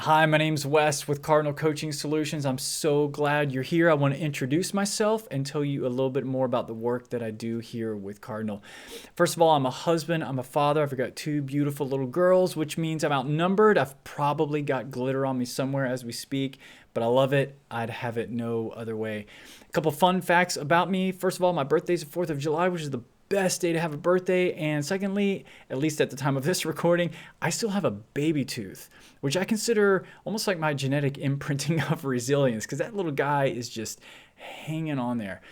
Hi, my name's Wes with Cardinal Coaching Solutions. I'm so glad you're here. I want to introduce myself and tell you a little bit more about the work that I do here with Cardinal. First of all, I'm a husband, I'm a father. I've got two beautiful little girls, which means I'm outnumbered. I've probably got glitter on me somewhere as we speak, but I love it. I'd have it no other way. A couple fun facts about me. First of all, my birthday's the 4th of July, which is the best day to have a birthday. And secondly, at least at the time of this recording, I still have a baby tooth, which I consider almost like my genetic imprinting of resilience, because that little guy is just hanging on there.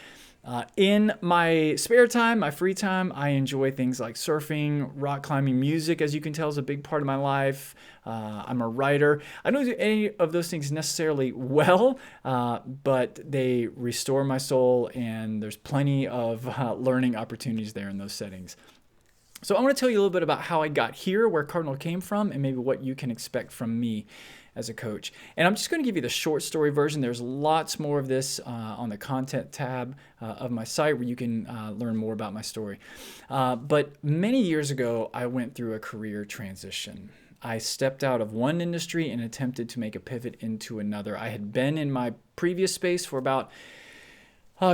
In my spare time, my free time, I enjoy things like surfing, rock climbing. Music, as you can tell, is a big part of my life. I'm a writer. I don't do any of those things necessarily well, but they restore my soul, and there's plenty of learning opportunities there in those settings. So I want to tell you a little bit about how I got here, where Cardinal came from, and maybe what you can expect from me as a coach. And I'm just going to give you the short story version. There's lots more of this on the content tab of my site where you can learn more about my story. But many years ago, I went through a career transition. I stepped out of one industry and attempted to make a pivot into another. I had been in my previous space for about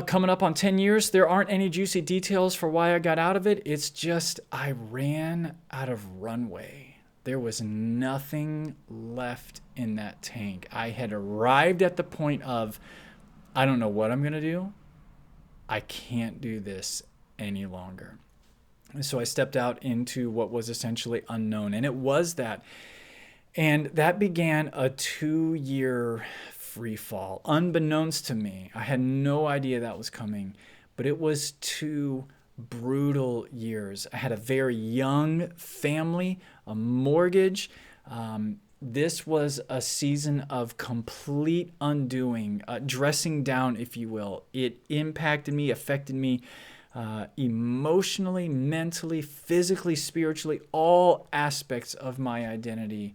coming up on 10 years. There aren't any juicy details for why I got out of it. It's just I ran out of runway. There was nothing left in that tank. I had arrived at the point of, I don't know what I'm going to do. I can't do this any longer. And so I stepped out into what was essentially unknown. And it was that. And that began a 2-year free fall. Unbeknownst to me, I had no idea that was coming, but it was 2 brutal years. I had a very young family, a mortgage. This was a season of complete undoing, dressing down, if you will. It impacted me, affected me emotionally, mentally, physically, spiritually. All aspects of my identity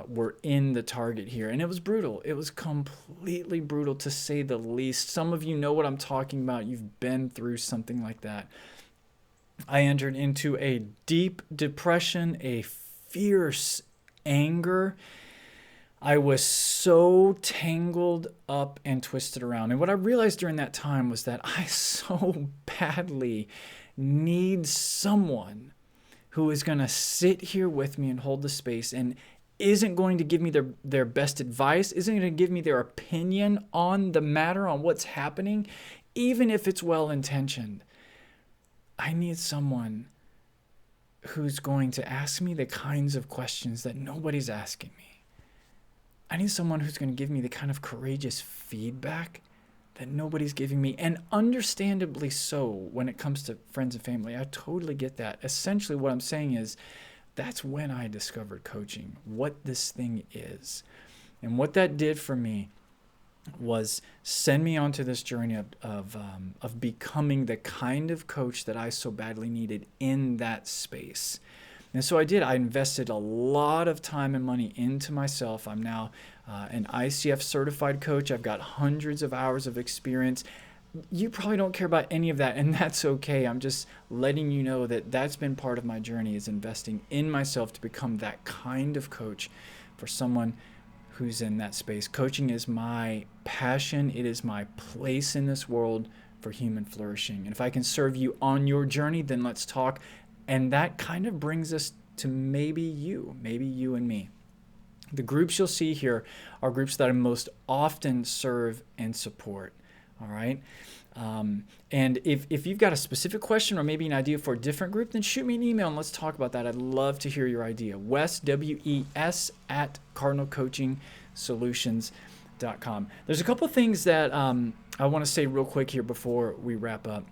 were in the target here. And it was brutal. It was completely brutal, to say the least. Some of you know what I'm talking about. You've been through something like that. I entered into a deep depression, a fierce anger. I was so tangled up and twisted around. And what I realized during that time was that I so badly need someone who is going to sit here with me and hold the space, and isn't going to give me their best advice, isn't going to give me their opinion on the matter, on what's happening, even if it's well-intentioned. I need someone who's going to ask me the kinds of questions that nobody's asking me. I need someone who's going to give me the kind of courageous feedback that nobody's giving me, and understandably so when it comes to friends and family. I totally get that. Essentially, what I'm saying is, that's when I discovered coaching, what this thing is. And what that did for me was send me onto this journey of becoming the kind of coach that I so badly needed in that space. And so I did. I invested a lot of time and money into myself. I'm now an ICF certified coach. I've got hundreds of hours of experience. You probably don't care about any of that, and that's okay. I'm just letting you know that that's been part of my journey, is investing in myself to become that kind of coach for someone who's in that space. Coaching is my passion. It is my place in this world for human flourishing. And if I can serve you on your journey, then let's talk. And that kind of brings us to maybe you and me. The groups you'll see here are groups that I most often serve and support. All right. And if you've got a specific question or maybe an idea for a different group, then shoot me an email and let's talk about that. I'd love to hear your idea. Wes, W-E-S, at cardinalcoachingsolutions.com. There's a couple things that I want to say real quick here before we wrap up.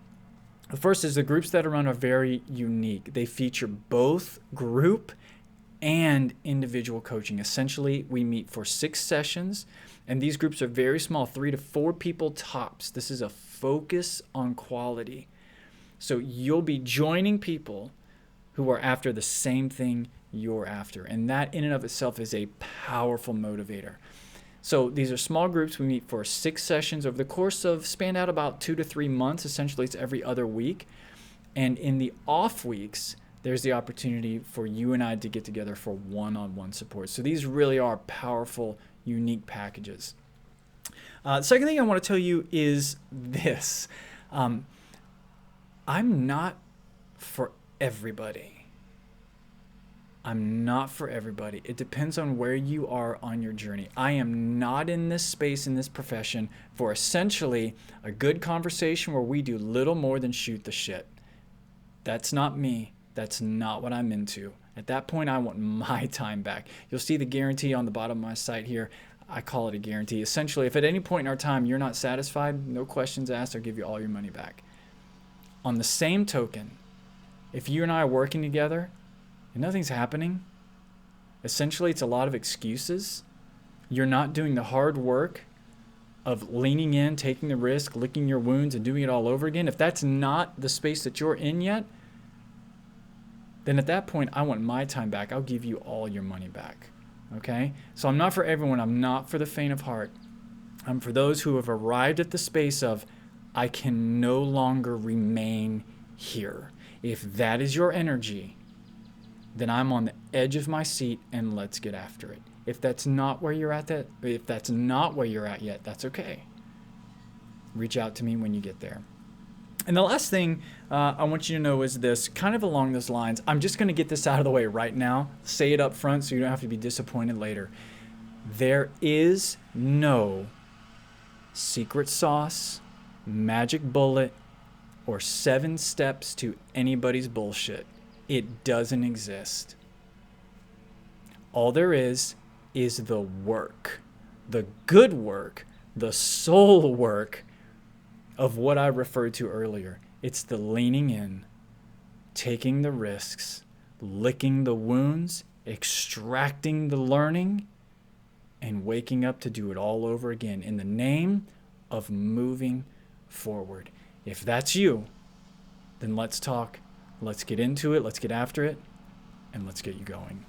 The first is the groups that I run are very unique. They feature both group and individual coaching. Essentially, we meet for 6 sessions, and these groups are very small, 3 to 4 people tops. This is a focus on quality. So you'll be joining people who are after the same thing you're after, and that in and of itself is a powerful motivator. So these are small groups. We meet for 6 sessions over the course of, spanned out about 2 to 3 months. Essentially, it's every other week. And in the off weeks, there's the opportunity for you and I to get together for one-on-one support. So these really are powerful, unique packages. Second thing I want to tell you is this. I'm not for everybody. I'm not for everybody. It depends on where you are on your journey. I am not in this space, in this profession, for essentially a good conversation where we do little more than shoot the shit. That's not me. That's not what I'm into. At that point, I want my time back. You'll see the guarantee on the bottom of my site here. I call it a guarantee. Essentially, if at any point in our time you're not satisfied, no questions asked, I'll give you all your money back. On the same token, if you and I are working together and nothing's happening, essentially it's a lot of excuses. You're not doing the hard work of leaning in, taking the risk, licking your wounds, and doing it all over again. If that's not the space that you're in yet, then at that point, I want my time back. I'll give you all your money back. Okay? So I'm not for everyone. I'm not for the faint of heart. I'm for those who have arrived at the space of, I can no longer remain here. If that is your energy, then I'm on the edge of my seat and let's get after it. If that's not where you're at yet, that's okay. Reach out to me when you get there. And the last thing I want you to know is this, kind of along those lines. I'm just going to get this out of the way right now. Say it up front so you don't have to be disappointed later. There is no secret sauce, magic bullet, or 7 steps to anybody's bullshit. It doesn't exist. All there is the work, the good work, the soul work of what I referred to earlier. It's the leaning in, taking the risks, licking the wounds, extracting the learning, and waking up to do it all over again in the name of moving forward. If that's you, then let's talk. Let's get into it. Let's get after it. And let's get you going.